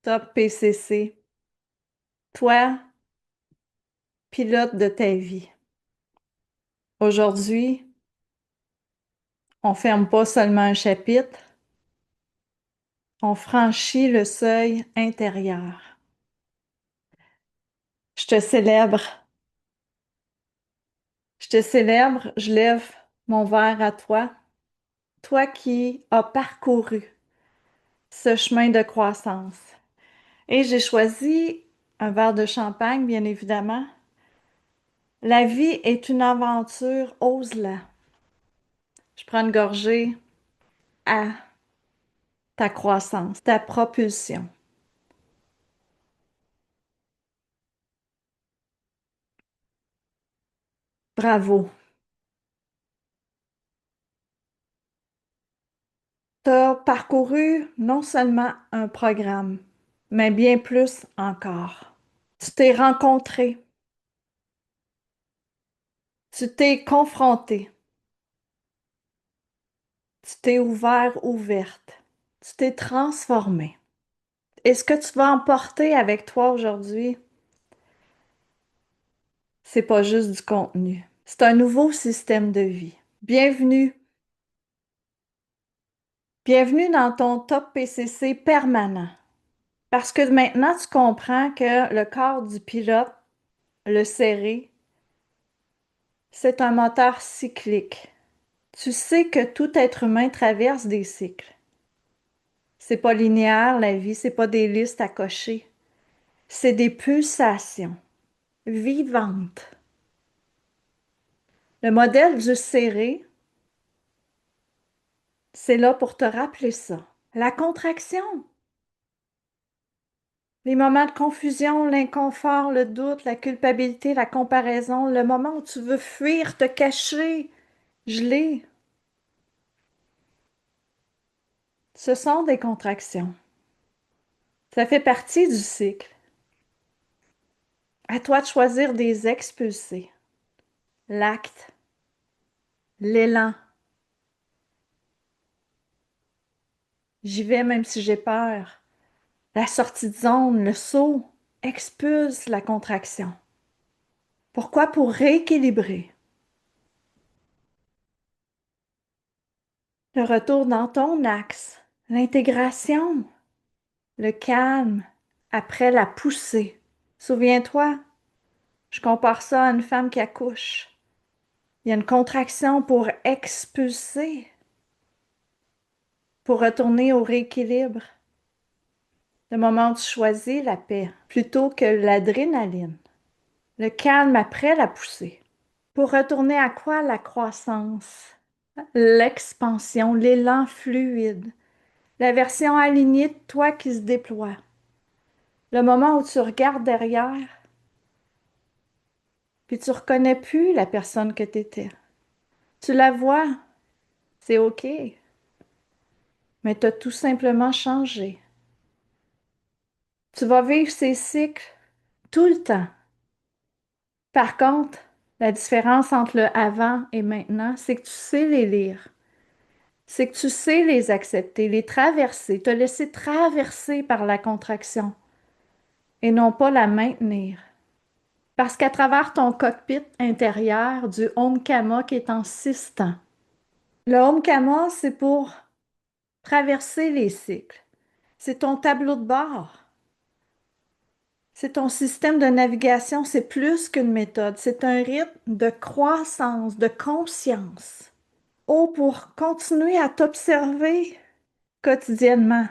Top PCC, toi, pilote de ta vie. Aujourd'hui, on ferme pas seulement un chapitre, on franchit le seuil intérieur. Je te célèbre, je te célèbre, je lève mon verre à toi, toi qui as parcouru ce chemin de croissance. Et j'ai choisi un verre de champagne, bien évidemment. La vie est une aventure, ose-la. Je prends une gorgée à ta croissance, ta propulsion. Bravo. Tu as parcouru non seulement un programme, mais bien plus encore. Tu t'es rencontré, tu t'es confronté, tu t'es ouvert, ouverte, tu t'es transformé. Et ce que tu vas emporter avec toi aujourd'hui, c'est pas juste du contenu. C'est un nouveau système de vie. Bienvenue. Bienvenue dans ton top PCC permanent. Parce que maintenant, tu comprends que le corps du pilote, le serré, c'est un moteur cyclique. Tu sais que tout être humain traverse des cycles. C'est pas linéaire, la vie, c'est pas des listes à cocher. C'est des pulsations vivantes. Le modèle du serré, c'est là pour te rappeler ça. La contraction, les moments de confusion, l'inconfort, le doute, la culpabilité, la comparaison, le moment où tu veux fuir, te cacher, geler, ce sont des contractions. Ça fait partie du cycle. À toi de choisir des expulsés. L'acte, l'élan. J'y vais même si j'ai peur. La sortie de zone, le saut, expulse la contraction. Pourquoi? Pour rééquilibrer. Le retour dans ton axe, l'intégration, le calme après la poussée. Souviens-toi, je compare ça à une femme qui accouche. Il y a une contraction pour expulser, pour retourner au rééquilibre. Le moment où tu choisis la paix plutôt que l'adrénaline. Le calme après la poussée. Pour retourner à quoi? La croissance, l'expansion, l'élan fluide, la version alignée de toi qui se déploie. Le moment où tu regardes derrière, puis tu reconnais plus la personne que tu étais. Tu la vois, c'est OK, mais tu as tout simplement changé. Tu vas vivre ces cycles tout le temps. Par contre, la différence entre le avant et maintenant, c'est que tu sais les lire. C'est que tu sais les accepter, les traverser, te laisser traverser par la contraction et non pas la maintenir. Parce qu'à travers ton cockpit intérieur du Home Kama qui est en 6 temps, le Home Kama, c'est pour traverser les cycles. C'est ton tableau de bord. C'est ton système de navigation. C'est plus qu'une méthode. C'est un rythme de croissance, de conscience. Oh, pour continuer à t'observer quotidiennement.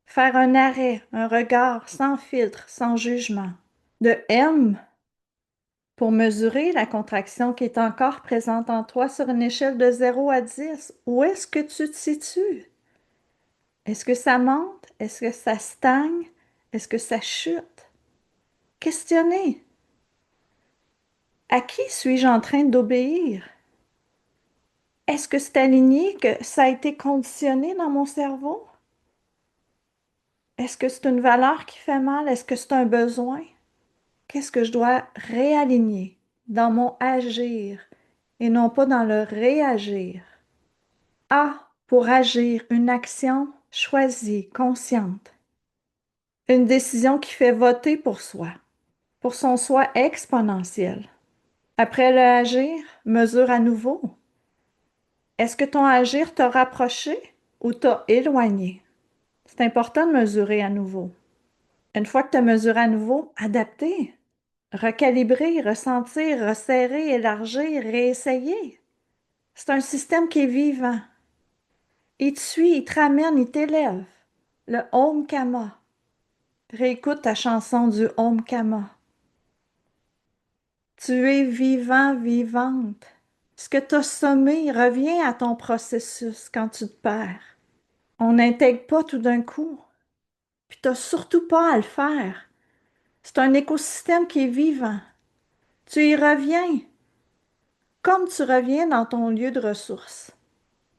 Faire un arrêt, un regard sans filtre, sans jugement. De M pour mesurer la contraction qui est encore présente en toi sur une échelle de 0 à 10. Où est-ce que tu te situes? Est-ce que ça monte? Est-ce que ça stagne? Est-ce que ça chute? Questionnez. À qui suis-je en train d'obéir? Est-ce que c'est aligné, que ça a été conditionné dans mon cerveau? Est-ce que c'est une valeur qui fait mal? Est-ce que c'est un besoin? Qu'est-ce que je dois réaligner dans mon agir et non pas dans le réagir? A pour agir, une action choisie, consciente. Une décision qui fait voter pour soi, pour son soi exponentiel. Après le agir, mesure à nouveau. Est-ce que ton agir t'a rapproché ou t'a éloigné? C'est important de mesurer à nouveau. Une fois que tu as mesuré à nouveau, adapter, recalibrer, ressentir, resserrer, élargir, réessayer. C'est un système qui est vivant. Il te suit, il te ramène, il t'élève. Le Om Kama. Réécoute ta chanson du Om Kama. Tu es vivant, vivante. Ce que tu as sommé revient à ton processus quand tu te perds. On n'intègre pas tout d'un coup. Puis tu n'as surtout pas à le faire. C'est un écosystème qui est vivant. Tu y reviens comme tu reviens dans ton lieu de ressources.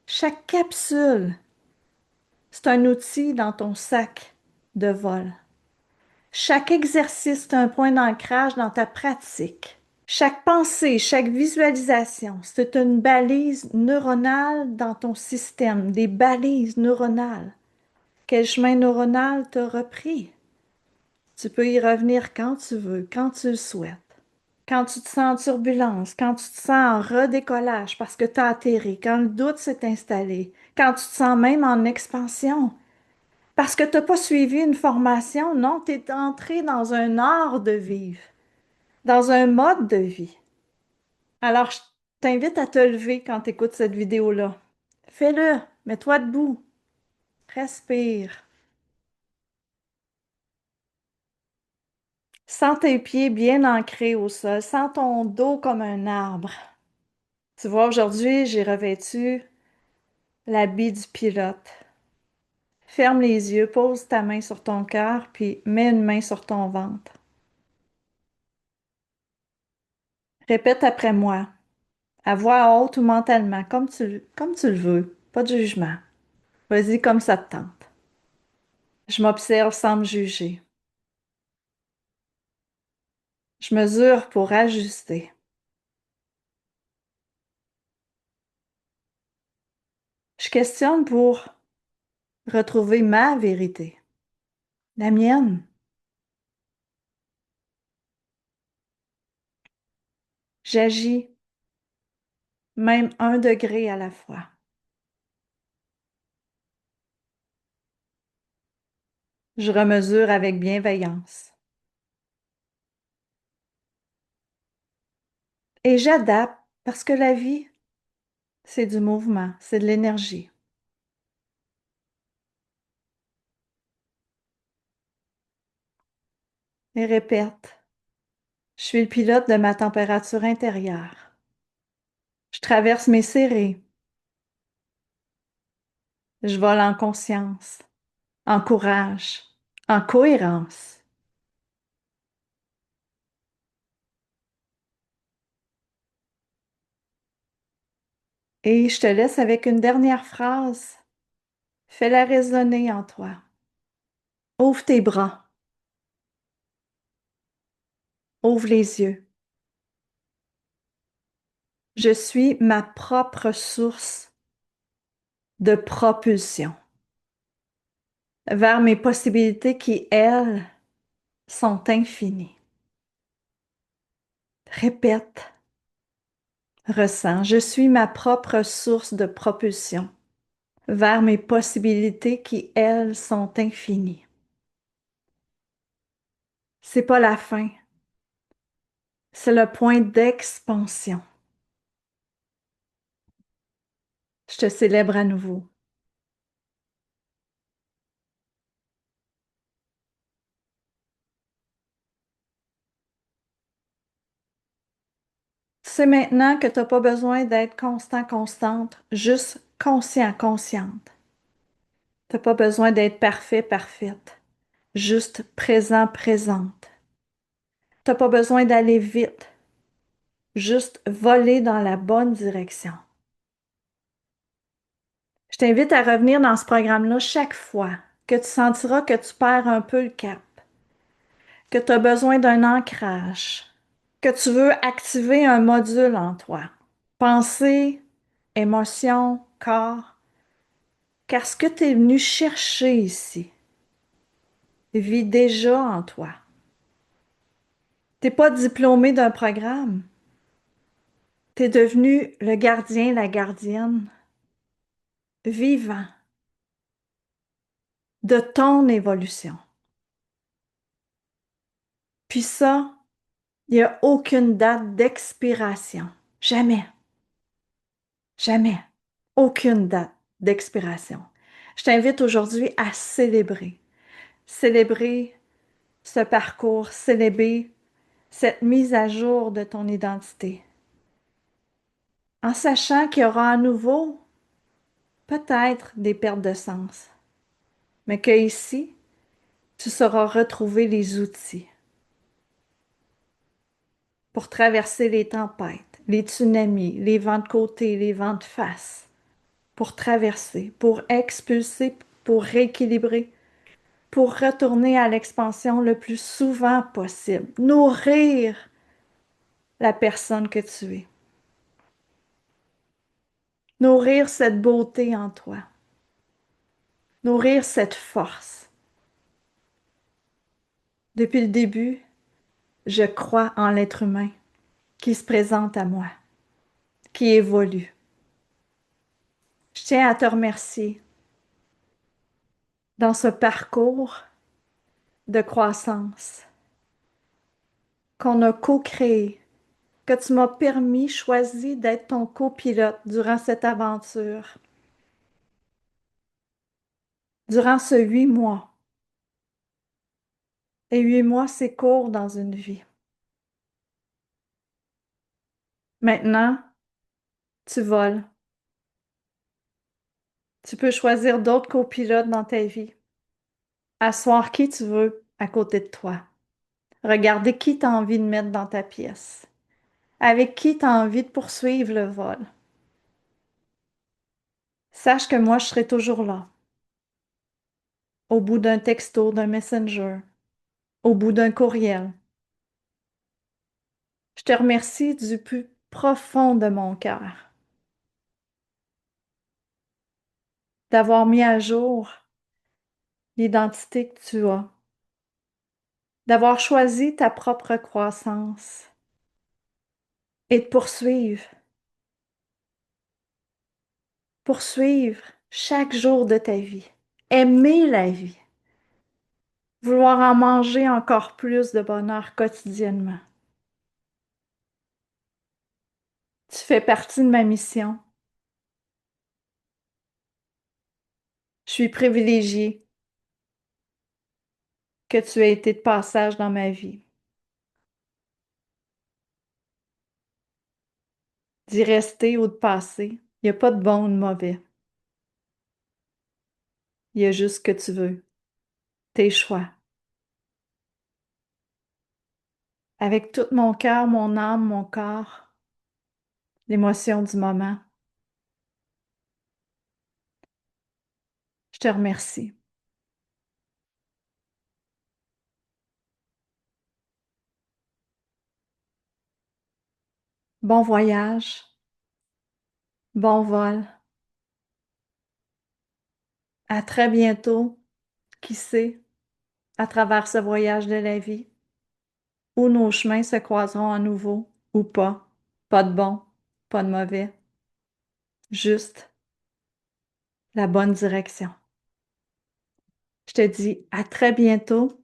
Chaque capsule, c'est un outil dans ton sac de vol. Chaque exercice est un point d'ancrage dans ta pratique. Chaque pensée, chaque visualisation, c'est une balise neuronale dans ton système, des balises neuronales. Quel chemin neuronal t'as repris? Tu peux y revenir quand tu veux, quand tu le souhaites. Quand tu te sens en turbulence, quand tu te sens en redécollage parce que tu as atterri, quand le doute s'est installé, quand tu te sens même en expansion, parce que tu n'as pas suivi une formation, non, tu es entré dans un art de vivre, dans un mode de vie. Alors, je t'invite à te lever quand tu écoutes cette vidéo-là. Fais-le, mets-toi debout, respire. Sens tes pieds bien ancrés au sol, sens ton dos comme un arbre. Tu vois, aujourd'hui, j'ai revêtu l'habit du pilote. Ferme les yeux, pose ta main sur ton cœur, puis mets une main sur ton ventre. Répète après moi, à voix haute ou mentalement, comme tu le veux, pas de jugement. Vas-y comme ça te tente. Je m'observe sans me juger. Je mesure pour ajuster. Je questionne pour retrouver ma vérité, la mienne. J'agis, même 1 degré à la fois. Je remesure avec bienveillance. Et j'adapte parce que la vie, c'est du mouvement, c'est de l'énergie. Et répète, je suis le pilote de ma température intérieure. Je traverse mes serrés. Je vole en conscience, en courage, en cohérence. Et je te laisse avec une dernière phrase. Fais-la résonner en toi. Ouvre tes bras. Ouvre les yeux. Je suis ma propre source de propulsion vers mes possibilités qui, elles, sont infinies. Répète, ressens. Je suis ma propre source de propulsion vers mes possibilités qui, elles, sont infinies. C'est pas la fin, c'est le point d'expansion. Je te célèbre à nouveau. Tu sais maintenant que tu n'as pas besoin d'être constant, constante, juste conscient, consciente. Tu n'as pas besoin d'être parfait, parfaite, juste présent, présente. Tu n'as pas besoin d'aller vite, juste voler dans la bonne direction. Je t'invite à revenir dans ce programme-là chaque fois que tu sentiras que tu perds un peu le cap, que tu as besoin d'un ancrage, que tu veux activer un module en toi. Pensée, émotion, corps, car ce que tu es venu chercher ici, vit déjà en toi. T'es pas diplômé d'un programme. T'es devenu le gardien, la gardienne vivant de ton évolution. Puis ça, il n'y a aucune date d'expiration. Jamais, jamais. Aucune date d'expiration. Je t'invite aujourd'hui à célébrer. Célébrer ce parcours, célébrer cette mise à jour de ton identité. En sachant qu'il y aura à nouveau peut-être des pertes de sens, mais que ici, tu sauras retrouver les outils pour traverser les tempêtes, les tsunamis, les vents de côté, les vents de face, pour traverser, pour expulser, pour rééquilibrer, pour retourner à l'expansion le plus souvent possible, nourrir la personne que tu es, nourrir cette beauté en toi, nourrir cette force. Depuis le début, je crois en l'être humain qui se présente à moi, qui évolue. Je tiens à te remercier dans ce parcours de croissance qu'on a co-créé, que tu m'as permis, choisi d'être ton copilote durant cette aventure, durant ce 8 mois. Et 8 mois, c'est court dans une vie. Maintenant, tu voles. Tu peux choisir d'autres copilotes dans ta vie. Asseoir qui tu veux à côté de toi. Regarder qui tu as envie de mettre dans ta pièce. Avec qui tu as envie de poursuivre le vol. Sache que moi, je serai toujours là. Au bout d'un texto, d'un messenger, au bout d'un courriel. Je te remercie du plus profond de mon cœur d'avoir mis à jour l'identité que tu as, d'avoir choisi ta propre croissance et de poursuivre chaque jour de ta vie, aimer la vie, vouloir en manger encore plus de bonheur quotidiennement. Tu fais partie de ma mission. Je suis privilégiée que tu aies été de passage dans ma vie. D'y rester ou de passer, il n'y a pas de bon ou de mauvais. Il y a juste ce que tu veux, tes choix. Avec tout mon cœur, mon âme, mon corps, l'émotion du moment, je te remercie. Bon voyage, bon vol. À très bientôt, qui sait, à travers ce voyage de la vie, où nos chemins se croiseront à nouveau ou pas. Pas de bon, pas de mauvais, juste la bonne direction. Je te dis à très bientôt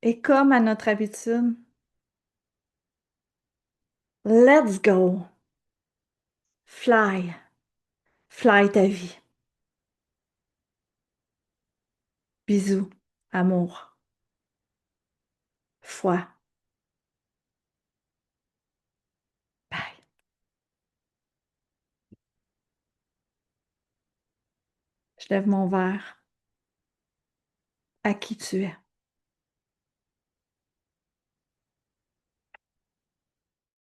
et comme à notre habitude, let's go! Fly! Fly ta vie. Bisous, amour, foi. Bye. Je lève mon verre à qui tu es.